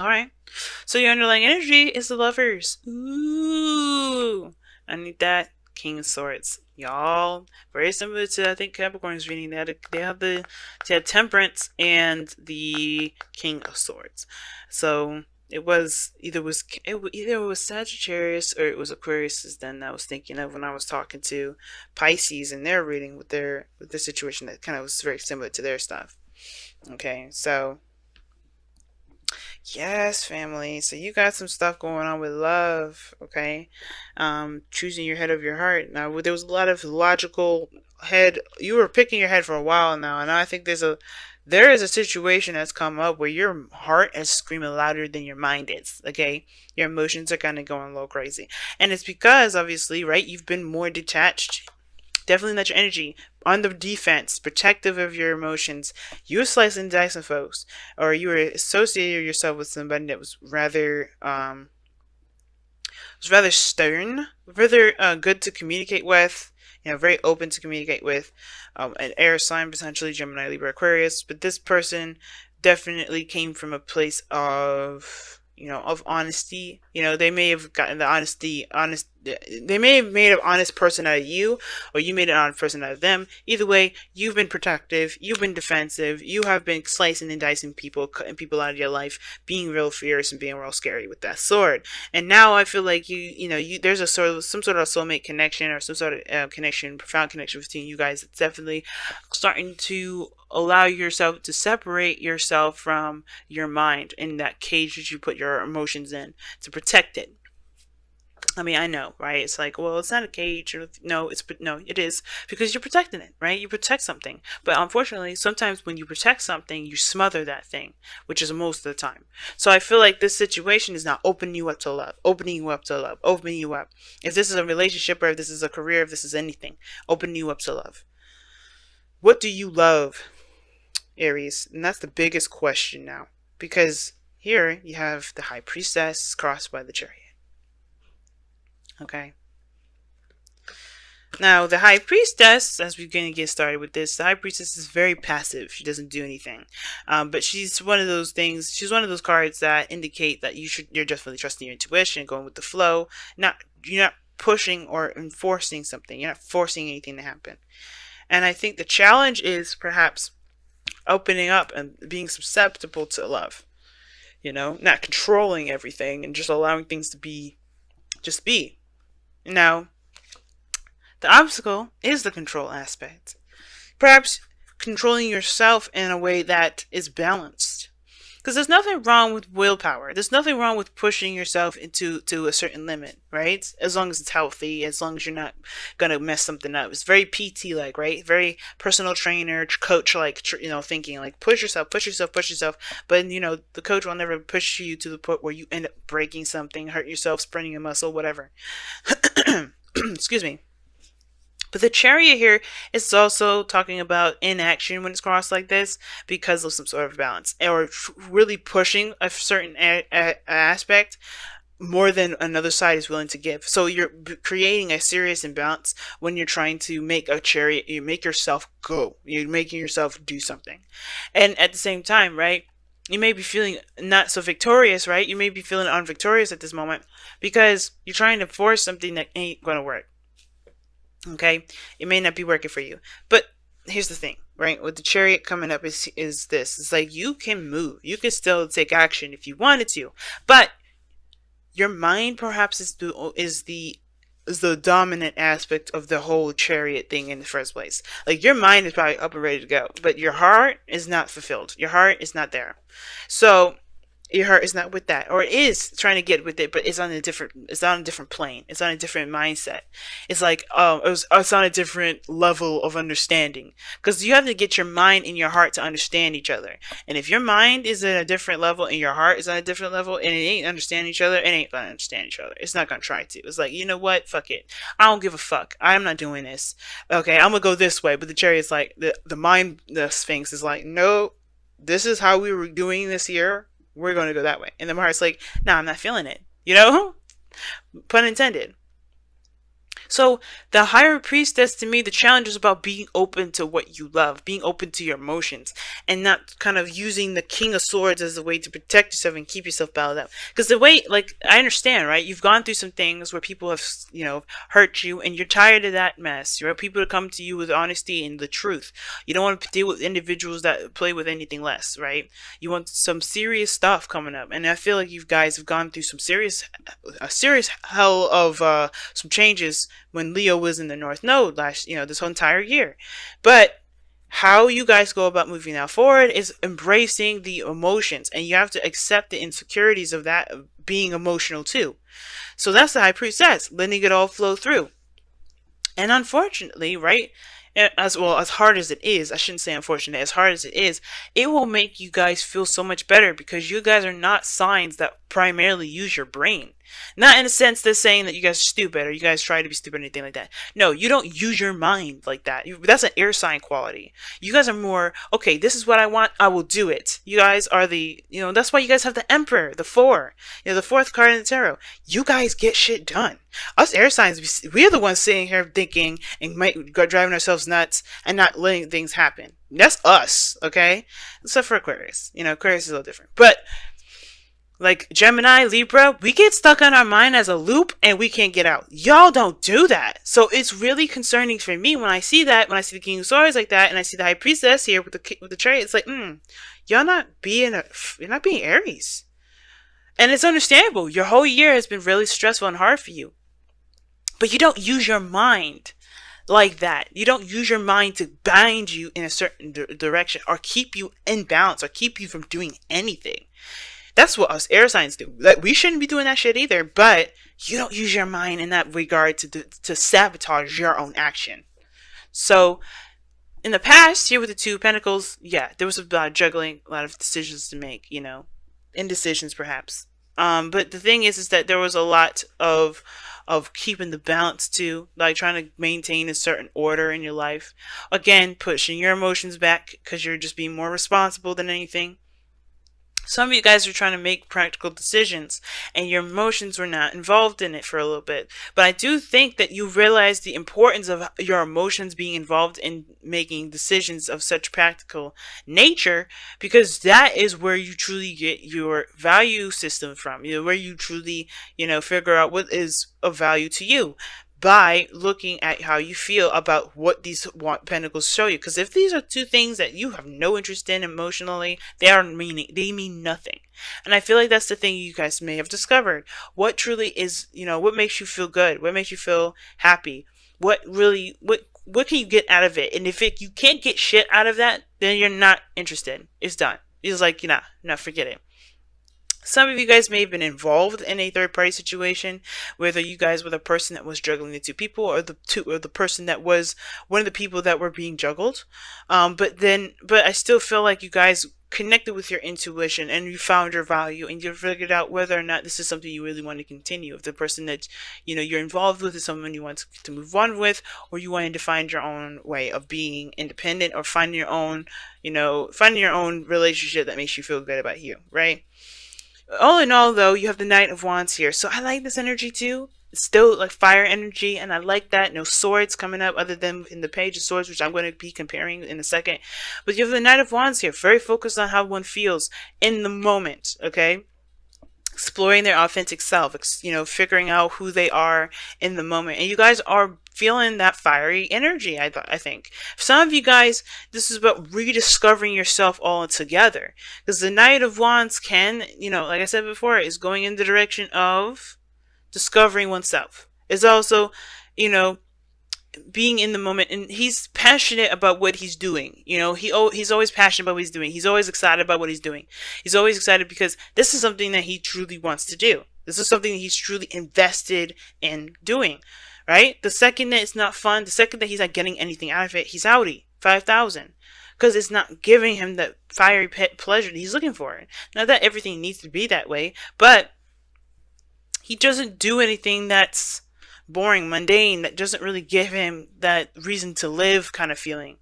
All right. So your underlying energy is the lovers. Ooh. I need that. King of Swords. Y'all. Very similar to, I think, Capricorn's reading. They had Temperance and the King of Swords. So it was either it was Sagittarius or it was Aquarius. Is then I was thinking of when I was talking to Pisces and their reading with their situation that kind of was very similar to their stuff. Okay, so yes, family. So you got some stuff going on with love, okay? Choosing your head over your heart. Now, there was a lot of logical head. You were picking your head for a while now, and I think there is a situation that's come up where your heart is screaming louder than your mind is, okay? Your emotions are kind of going a little crazy. And it's because, obviously, right, you've been more detached. Definitely not your energy on the defense, protective of your emotions. You were slicing and dicing folks, or you were associating yourself with somebody that was rather stern, rather good to communicate with. You know, very open to communicate with. An air sign, potentially Gemini, Libra, Aquarius. But this person definitely came from a place of, of honesty. They may have gotten the honest. They may have made an honest person out of you, or you made an honest person out of them. Either way, you've been protective, you've been defensive, you have been slicing and dicing people, cutting people out of your life, being real fierce and being real scary with that sword. And now I feel like there's some sort of soulmate connection, or some sort of connection, profound connection between you guys. It's definitely starting to allow yourself to separate yourself from your mind in that cage that you put your emotions in to protect it. I mean, I know, right? It's like, well, it's not a cage. No, it is, because you're protecting it, right? You protect something, but unfortunately, sometimes when you protect something, you smother that thing, which is most of the time. So I feel like this situation is now opening you up to love, opening you up to love, opening you up. If this is a relationship, or if this is a career, if this is anything, opening you up to love. What do you love, Aries? And that's the biggest question now, because here you have the High Priestess crossed by the Chariot. Okay. Now, the High Priestess, as we're going to get started with this, the High Priestess is very passive. She doesn't do anything. But she's one of those things, she's one of those cards that indicate that you're definitely trusting your intuition, going with the flow. You're not pushing or enforcing something. You're not forcing anything to happen. And I think the challenge is perhaps opening up and being susceptible to love. Not controlling everything and just allowing things to just be. Now, the obstacle is the control aspect. Perhaps controlling yourself in a way that is balanced. Because there's nothing wrong with willpower. There's nothing wrong with pushing yourself into a certain limit, right? As long as it's healthy, as long as you're not gonna mess something up. It's very PT like, right? Very personal trainer, coach like, thinking like push yourself, push yourself, push yourself. But the coach will never push you to the point where you end up breaking something, hurt yourself, spraining a muscle, whatever. Excuse me. But the Chariot here is also talking about inaction when it's crossed like this, because of some sort of balance, or really pushing a certain aspect more than another side is willing to give. So you're creating a serious imbalance when you're trying to make a chariot. You make yourself go. You're making yourself do something, and at the same time, right? You may be feeling not so victorious, right? You may be feeling unvictorious at this moment because you're trying to force something that ain't gonna work. Okay, it may not be working for you, but here's the thing, right? With the Chariot coming up is this: it's like you can move, you can still take action if you wanted to, but your mind perhaps is the dominant aspect of the whole Chariot thing in the first place. Like, your mind is probably up and ready to go, but your heart is not fulfilled. Your heart is not there. So your heart is not with that, or it is trying to get with it, but it's on a different plane, it's on a different mindset. It's like it's on a different level of understanding, because you have to get your mind and your heart to understand each other. And if your mind is at a different level and your heart is on a different level, and it ain't understanding each other, it ain't gonna understand each other. It's not gonna try to. It's like, you know what, fuck it, I don't give a fuck, I'm not doing this. Okay, I'm gonna go this way. But the Chariot's like, the Sphinx is like, no, this is how we were doing this here, we're going to go that way. And the heart's like, no, I'm not feeling it. Pun intended. So the higher priestess, to me, the challenge is about being open to what you love, being open to your emotions, and not kind of using the King of Swords as a way to protect yourself and keep yourself bottled up. Because the way, like, I understand, right? You've gone through some things where people have, hurt you, and you're tired of that mess. You want people to come to you with honesty and the truth. You don't want to deal with individuals that play with anything less, right? You want some serious stuff coming up, and I feel like you guys have gone through a serious hell of some changes when Leo was in the North Node this whole entire year. But how you guys go about moving now forward is embracing the emotions, and you have to accept the insecurities of that being emotional too. So that's the high priestess, letting it all flow through. And unfortunately, right, as well, as hard as it is, I shouldn't say unfortunate, as hard as it will make you guys feel so much better because you guys are not signs that primarily use your brain. Not in a sense that's saying that you guys are stupid or you guys try to be stupid or anything like that. No, you don't use your mind like that. That's an air sign quality. You guys are more, okay, this is what I want, I will do it. You guys are that's why you guys have the Emperor, the Four, the fourth card in the tarot. You guys get shit done. Us air signs, we're the ones sitting here thinking and driving ourselves nuts and not letting things happen. That's us, okay? Except for Aquarius. Aquarius is a little different. But like Gemini, Libra, we get stuck on our mind as a loop and we can't get out. Y'all don't do that. So it's really concerning for me when I see that, when I see the King of Swords like that, and I see the High Priestess here with the chariot. It's like, you're not being Aries. And it's understandable. Your whole year has been really stressful and hard for you. But you don't use your mind like that. You don't use your mind to bind you in a certain direction or keep you in balance or keep you from doing anything. That's what us air signs do. Like, we shouldn't be doing that shit either, but you don't use your mind in that regard to sabotage your own action. So, in the past, here with the Two of Pentacles, yeah, there was a lot of juggling, a lot of decisions to make, indecisions perhaps. But the thing is that there was a lot of keeping the balance too, like trying to maintain a certain order in your life. Again, pushing your emotions back because you're just being more responsible than anything. Some of you guys are trying to make practical decisions and your emotions were not involved in it for a little bit. But I do think that you realize the importance of your emotions being involved in making decisions of such practical nature, because that is where you truly get your value system from. Where you truly, figure out what is of value to you, by looking at how you feel about what these pentacles show you. Because if these are two things that you have no interest in emotionally, they mean nothing. And I feel like that's the thing you guys may have discovered. What truly is, what makes you feel good? What makes you feel happy? What can you get out of it? And if you can't get shit out of that, then you're not interested. It's done. It's like, forget it. Some of you guys may have been involved in a third-party situation, whether you guys were the person that was juggling the two people, or the person that was one of the people that were being juggled. But I still feel like you guys connected with your intuition and you found your value and you figured out whether or not this is something you really want to continue. If the person that you're involved with is someone you want to move on with, or you wanted to find your own way of being independent, or finding your own relationship that makes you feel good about you, right? All in all, though, you have the Knight of Wands here. So I like this energy, too. It's still like fire energy, and I like that. No swords coming up other than in the Page of Swords, which I'm going to be comparing in a second. But you have the Knight of Wands here. Very focused on how one feels in the moment, okay? Exploring their authentic self, figuring out who they are in the moment. And you guys are feeling that fiery energy, I think. For some of you guys, this is about rediscovering yourself all together. Because the Knight of Wands can, like I said before, is going in the direction of discovering oneself. It's also, being in the moment, and he's passionate about what he's doing. He's always passionate about what he's doing. He's always excited about what he's doing. He's always excited because this is something that he truly wants to do. This is something that he's truly invested in doing, right? The second that it's not fun, the second that he's not getting anything out of it, he's outie. 5,000. Because it's not giving him that fiery pleasure that he's looking for. Not that everything needs to be that way, but he doesn't do anything that's boring, mundane, that doesn't really give him that reason to live kind of feeling.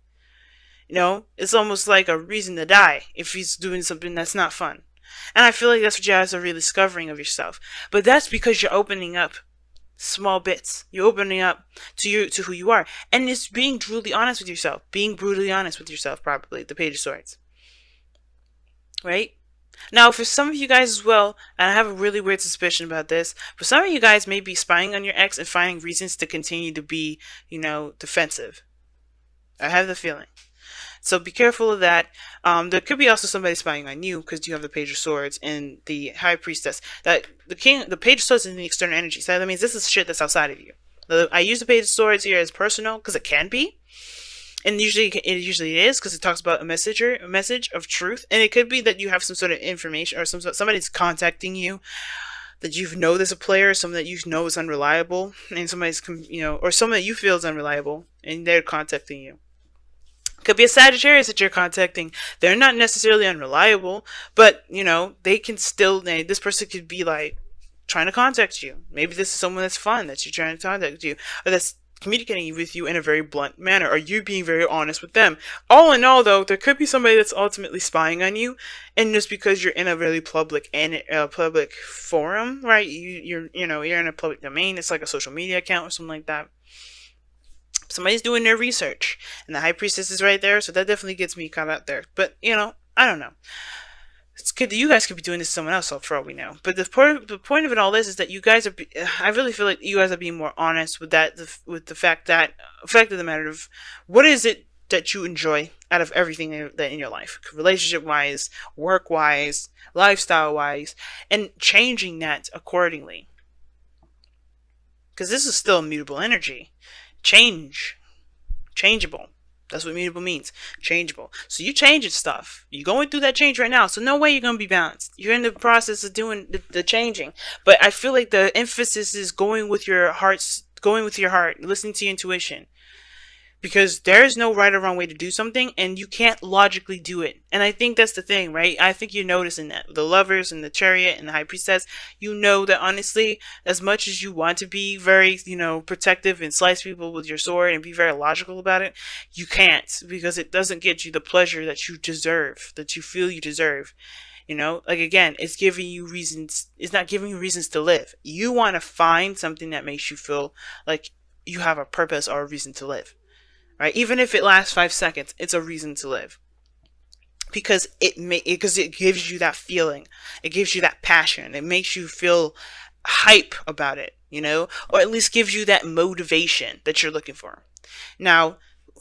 It's almost like a reason to die if he's doing something that's not fun. And I feel like that's what you guys are really discovering of yourself. But that's because you're opening up Small bits. You're opening up to who you are. And it's being brutally honest with yourself. Being brutally honest with yourself, probably. The Page of Swords. Right? Now, for some of you guys as well, and I have a really weird suspicion about this, for some of you guys may be spying on your ex and finding reasons to continue to be, defensive. I have the feeling. So be careful of that. There could be also somebody spying on you because you have the Page of Swords and the High Priestess. That the Page of Swords is the external energy. So that means this is shit that's outside of you. I use the Page of Swords here as personal because it can be, and usually it is because it talks about a message of truth, and it could be that you have some sort of information or somebody's contacting you that you know there's a player, someone that you know is unreliable, and somebody's or someone that you feel is unreliable, and they're contacting you. Could be a Sagittarius that you're contacting. They're not necessarily unreliable, but they can still. This person could be like trying to contact you. Maybe this is someone that's fun that you're trying to contact you, or that's communicating with you in a very blunt manner, or you being very honest with them. All in all, though, there could be somebody that's ultimately spying on you, and just because you're in a really public public forum, right? You're in a public domain. It's like a social media account or something like that. Somebody's doing their research, and the High Priestess is right there, so that definitely gets me caught out there. But I don't know. It's good that you guys could be doing this to someone else, for all we know. But the point of it all is that you guys are. I really feel like you guys are being more honest with that, with the fact of the matter of what is it that you enjoy out of everything that in your life, relationship wise, work wise, lifestyle wise, and changing that accordingly. Because this is still immutable energy. Changeable. That's what mutable means. Changeable. So you changing stuff. You're going through that change right now. So no way you're going to be balanced. You're in the process of doing the changing. But I feel like the emphasis is going with your heart, listening to your intuition. Because there's no right or wrong way to do something, and you can't logically do it. And I think that's the thing, right? I think you're noticing that. The Lovers and the Chariot and the High Priestess, you know that honestly, as much as you want to be very, protective and slice people with your sword and be very logical about it, you can't, because it doesn't get you the pleasure that you deserve, that you feel you deserve. Again, it's giving you reasons. It's not giving you reasons to live. You want to find something that makes you feel like you have a purpose or a reason to live. Right? Even if it lasts 5 seconds, it's a reason to live. Because it gives you that feeling. It gives you that passion. It makes you feel hype about it, or at least gives you that motivation that you're looking for. Now,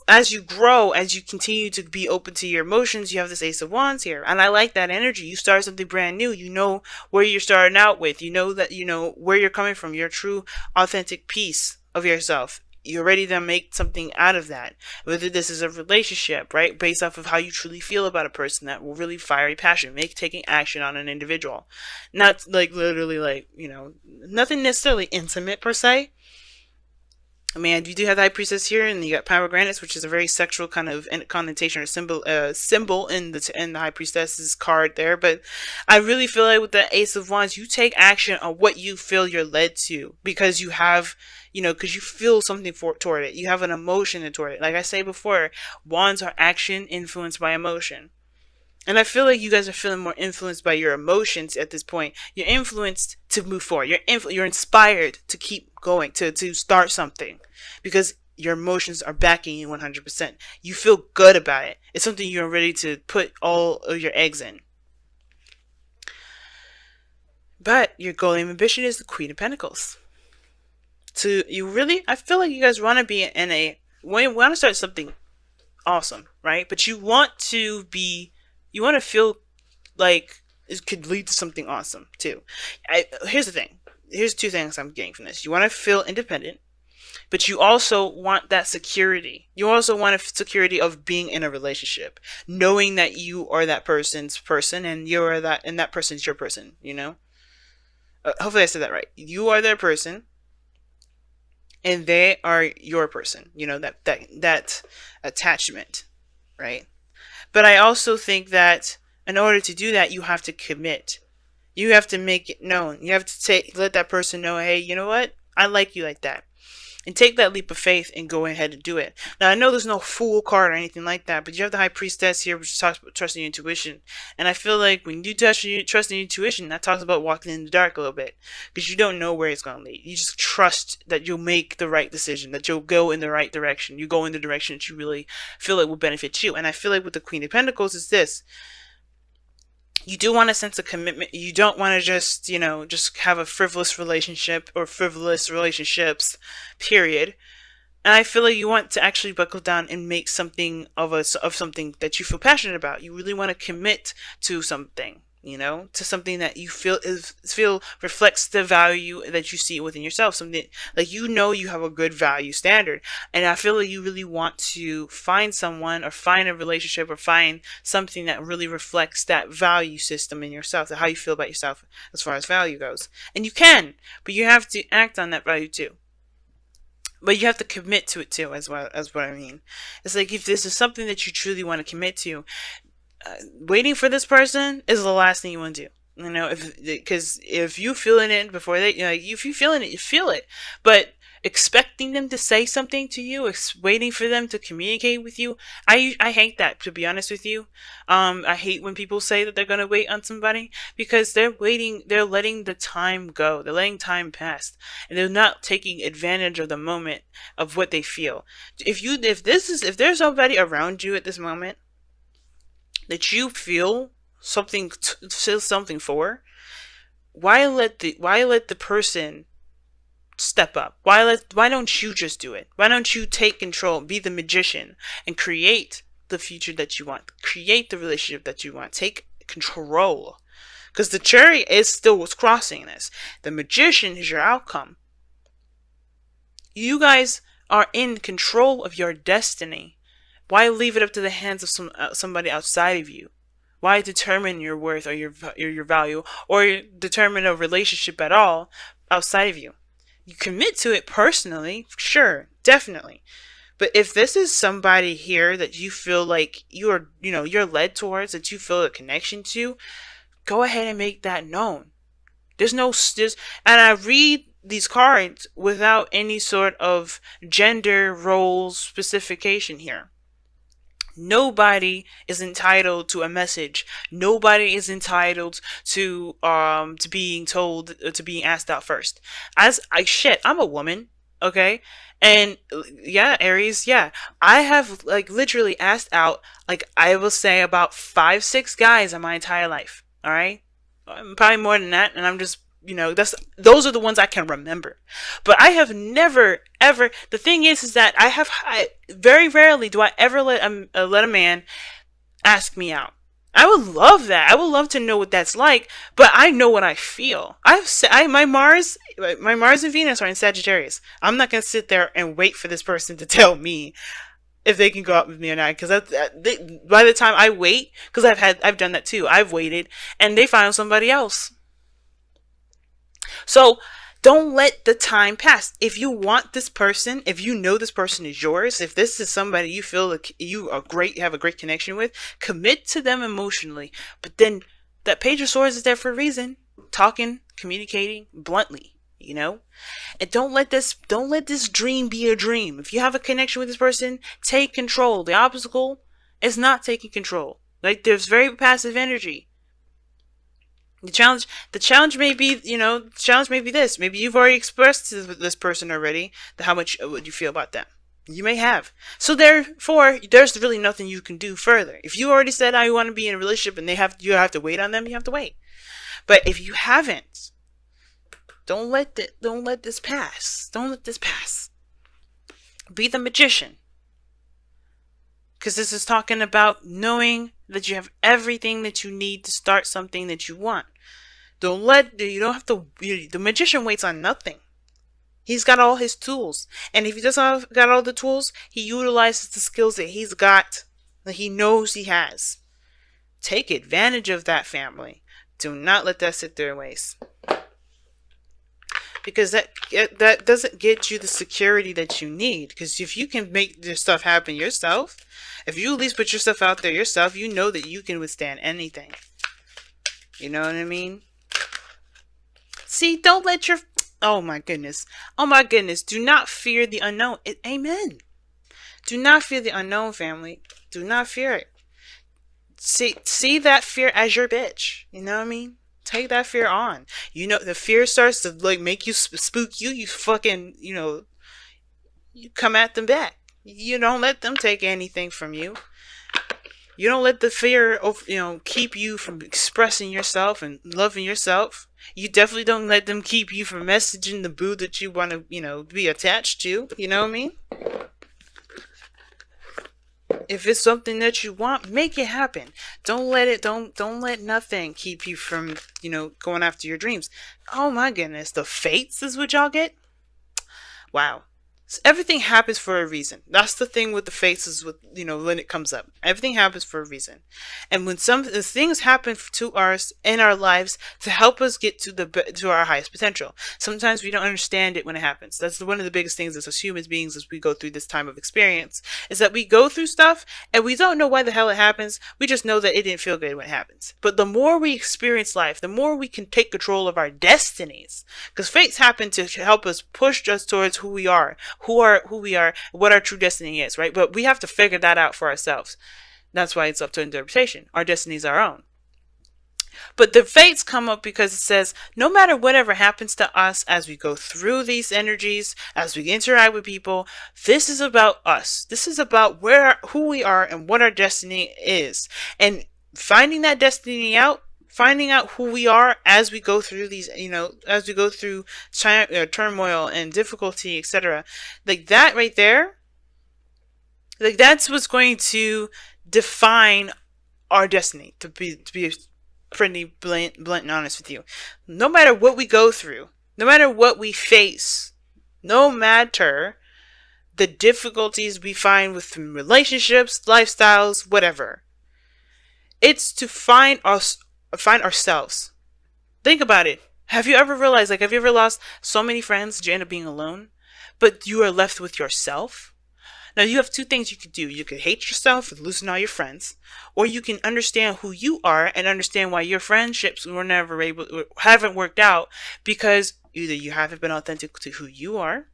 as you grow, as you continue to be open to your emotions, you have this Ace of Wands here. And I like that energy. You start something brand new. You know where you're starting out with. You know that, where you're coming from. Your true, authentic piece of yourself. You're ready to make something out of that. Whether this is a relationship, right? Based off of how you truly feel about a person, that will really fiery passion, taking action on an individual. Not like literally nothing necessarily intimate per se. I mean, you do have the High Priestess here, and you got Pomegranates, which is a very sexual kind of connotation or symbol in the High Priestess's card there. But I really feel like with the Ace of Wands, you take action on what you feel you're led to, because you have, because you feel something toward it. You have an emotion toward it. Like I say before, wands are action influenced by emotion. And I feel like you guys are feeling more influenced by your emotions at this point. You're influenced to move forward. You're inspired to keep going, to start something, because your emotions are backing you 100%. You feel good about it. It's something you're ready to put all of your eggs in. But your goal and ambition is the Queen of Pentacles. I feel like you guys want to be want to start something awesome, right? But you want to feel like it could lead to something awesome too. Here's the thing. Here's 2 things I'm getting from this. You want to feel independent, but you also want that security. You also want a security of being in a relationship, knowing that you are that person's person, and that person's your person. Hopefully I said that right. You are their person, and they are your person. That attachment, right? But I also think that in order to do that, you have to commit. You have to make it known. You have to let that person know, hey, you know what? I like you like that. and take that leap of faith and go ahead and do it. Now, I know there's no fool card or anything like that, but you have the High Priestess here, which talks about trusting your intuition. And I feel like when you trust your intuition, that talks about walking in the dark a little bit, because you don't know where it's going to lead. You just trust that you'll make the right decision, that you'll go in the right direction. You go in the direction that you really feel like will benefit you. And I feel like with the Queen of Pentacles is this. You do want a sense of commitment. You don't want to just, just have a frivolous relationship or frivolous relationships, period. And I feel like you want to actually buckle down and make something of something that you feel passionate about. You really want to commit to something, to something that you feel reflects the value that you see within yourself. Something like, you have a good value standard. And I feel like you really want to find someone or find a relationship or find something that really reflects that value system in yourself, how you feel about yourself as far as value goes. And you can, but you have to act on that value too. But you have to commit to it too, as well as what I mean. It's like, if this is something that you truly want to commit to, waiting for this person is the last thing you want to do. Because if you feeling it before they, if you feeling it, you feel it. But expecting them to say something to you, waiting for them to communicate with you, I hate that, to be honest with you. I hate when people say that they're gonna wait on somebody, because they're letting the time go, they're letting time pass, and they're not taking advantage of the moment of what they feel. If there's somebody around you at this moment that you feel something for, why let the person step up? Why don't you just do it? Why don't you take control, be the magician, and create the future that you want, create the relationship that you want, take control? Because the chariot is still what's crossing this. The magician is your outcome. You guys are in control of your destiny. Why leave it up to the hands of somebody outside of you? Why determine your worth or your value, or determine a relationship at all outside of you? You commit to it personally, sure, definitely. But if this is somebody here that you feel like you're led towards, that you feel a connection to, go ahead and make that known. And I read these cards without any sort of gender role specification here. Nobody is entitled to a message. Nobody is entitled to being told, to being asked out first. I'm a woman, okay? And yeah, Aries, yeah. I have literally asked out, I will say, about 5-6 guys in my entire life. All right? Probably more than that, and I'm just, those are the ones I can remember. But I have never, ever, the thing is that I very rarely do I ever let a man ask me out. I would love that. I would love to know what that's like, but I know what I feel. My Mars and Venus are in Sagittarius. I'm not going to sit there and wait for this person to tell me if they can go out with me or not, because by the time I wait, because I've done that too. I've waited and they found somebody else. So don't let the time pass. If you want this person, if you know this person is yours, if this is somebody you feel like you have a great connection with, commit to them emotionally. But then that Page of Swords is there for a reason. Talking, communicating bluntly, and don't let this dream be a dream. If you have a connection with this person, take control. The obstacle is not taking control. There's very passive energy. The challenge may be, this. Maybe you've already expressed to this person already how much what you feel about them. You may have. So therefore, there's really nothing you can do further. If you already said I want to be in a relationship and you have to wait on them, you have to wait. But if you haven't, don't let this pass. Don't let this pass. Be the magician. Because this is talking about knowing that you have everything that you need to start something that you want. The magician waits on nothing. He's got all his tools. And if he doesn't have got all the tools, he utilizes the skills that he's got, that he knows he has. Take advantage of that, family. Do not let that sit there and waste. Because that doesn't get you the security that you need. Because if you can make this stuff happen yourself, if you at least put yourself out there yourself, you know that you can withstand anything. You know what I mean? See, don't let Oh my goodness. Oh my goodness. Do not fear the unknown. Amen. Do not fear the unknown, family. Do not fear it. See that fear as your bitch. You know what I mean? Take that fear on. You know, the fear starts to like make you spook you. You fucking, you come at them back. You don't let them take anything from you. You don't let the fear of, keep you from expressing yourself and loving yourself. You definitely don't let them keep you from messaging the boo that you want to, be attached to. You know what I mean? If it's something that you want, make it happen. Don't let nothing keep you from, going after your dreams. Oh my goodness, the fates is what y'all get? Wow. So everything happens for a reason. That's the thing with the faces with, when it comes up. Everything happens for a reason. And when some things happen to us in our lives to help us get to our highest potential. Sometimes we don't understand it when it happens. That's one of the biggest things as human beings as we go through this time of experience is that we go through stuff and we don't know why the hell it happens. We just know that it didn't feel good when it happens. But the more we experience life, the more we can take control of our destinies. Because fates happen to help us push us towards who we are, who we are, what our true destiny is, right? But we have to figure that out for ourselves. That's why it's up to interpretation. Our destiny is our own. But the fates come up because it says no matter whatever happens to us as we go through these energies, as we interact with people, this is about us. This is about who we are and what our destiny is. And finding that destiny out, finding out who we are as we go through these, as we go through turmoil and difficulty, etc. Like that right there, like that's what's going to define our destiny. To be pretty blunt and honest with you, no matter what we go through, no matter what we face, no matter the difficulties we find with relationships, lifestyles, whatever, it's to find ourselves. Think about it. Have you ever realized, have you ever lost so many friends that you end up being alone, but you are left with yourself? Now, you have two things you could do. You could hate yourself and losing all your friends, or you can understand who you are and understand why your friendships haven't worked out because either you haven't been authentic to who you are,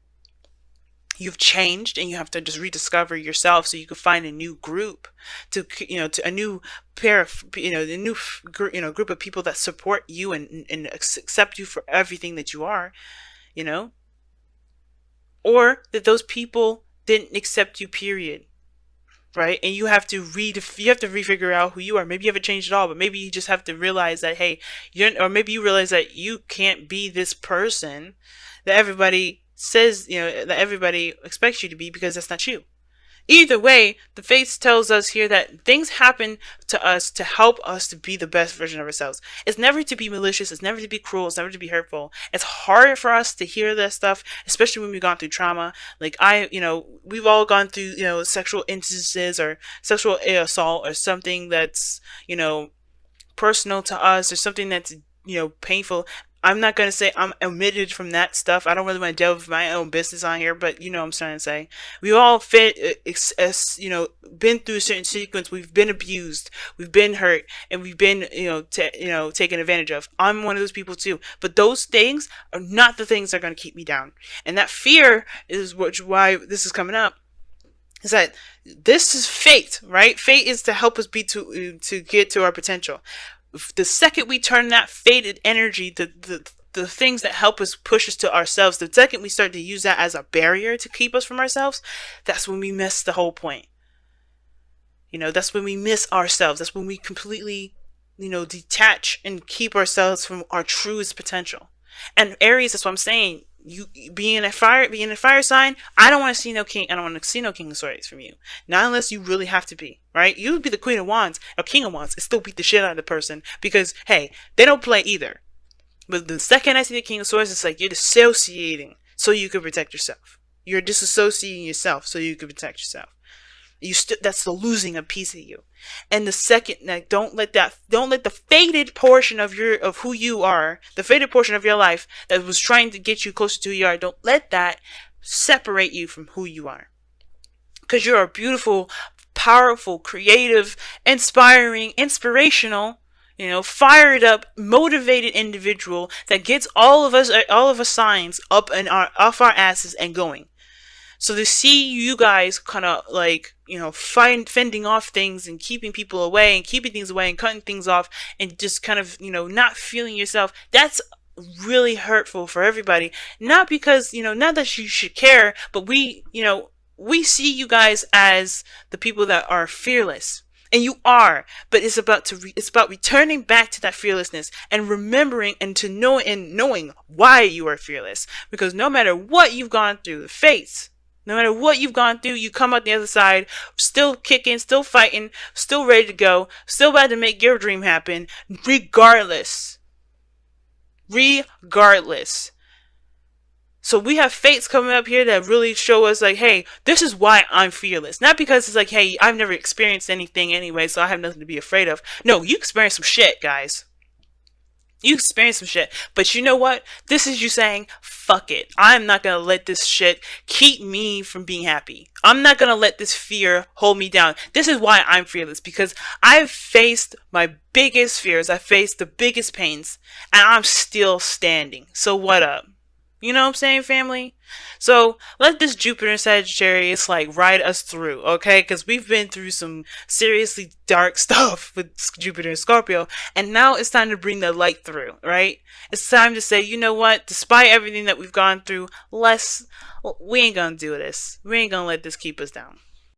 you've changed, and you have to just rediscover yourself so you can find a new group, to a new pair of, a new group of people that support you and accept you for everything that you are, or that those people didn't accept you, period. Right? And you have to refigure out who you are. Maybe you haven't changed at all, but maybe you just have to realize that, hey, or maybe you realize that you can't be this person that everybody says, that everybody expects you to be, because that's not you. Either way, the faith tells us here that things happen to us to help us to be the best version of ourselves. It's never to be malicious. It's never to be cruel. It's never to be hurtful. It's hard for us to hear that stuff, especially when we've gone through trauma. Like we've all gone through, sexual instances or sexual assault or something that's, personal to us, or something that's, painful. I'm not going to say I'm omitted from that stuff. I don't really want to delve my own business on here, but you know what I'm trying to say. We all been through a certain sequence. We've been abused, we've been hurt, and we've been, taken advantage of. I'm one of those people too. But those things are not the things that are going to keep me down. And that fear is why this is coming up. Is that this is fate, right? Fate is to help us to get to our potential. The second we turn that fated energy, the things that help us push us to ourselves, the second we start to use that as a barrier to keep us from ourselves, that's when we miss the whole point. That's when we miss ourselves. That's when we completely, detach and keep ourselves from our truest potential. And Aries, that's what I'm saying. You being a fire sign, I don't want to see no king. I don't want to see no king of swords from you. Not unless you really have to be, right? You would be the queen of wands or king of wands and still beat the shit out of the person because, hey, they don't play either. But the second I see the king of swords, it's like you're dissociating so you can protect yourself. You're disassociating yourself so you can protect yourself. That's the losing a piece of you. And the second, don't let the faded portion of who you are, the faded portion of your life that was trying to get you closer to who you are, don't let that separate you from who you are. Because you're a beautiful, powerful, creative, inspiring, inspirational, fired up, motivated individual that gets all of us signs up and off our asses and going. So to see you guys kind of like, fending off things and keeping people away and keeping things away and cutting things off and just kind of, not feeling yourself, that's really hurtful for everybody. Not because, not that you should care, but we see you guys as the people that are fearless. And you are, but it's about returning back to that fearlessness and remembering and to know and knowing why you are fearless. Because no matter what you've gone through, the fates, no matter what you've gone through, you come out the other side, still kicking, still fighting, still ready to go, still about to make your dream happen, regardless. Regardless. So we have fates coming up here that really show us like, hey, this is why I'm fearless. Not because it's like, hey, I've never experienced anything anyway, so I have nothing to be afraid of. No, you experienced some shit, guys. You experienced some shit. But you know what? This is you saying, fuck it. I'm not going to let this shit keep me from being happy. I'm not going to let this fear hold me down. This is why I'm fearless. Because I've faced my biggest fears. I've faced the biggest pains. And I'm still standing. So what up? You know what I'm saying, family? So let this Jupiter and Sagittarius like ride us through, okay? Because we've been through some seriously dark stuff with Jupiter and Scorpio, and now it's time to bring the light through, right? It's time to say, you know what? Despite everything that we've gone through, we ain't gonna do this. We ain't gonna let this keep us down.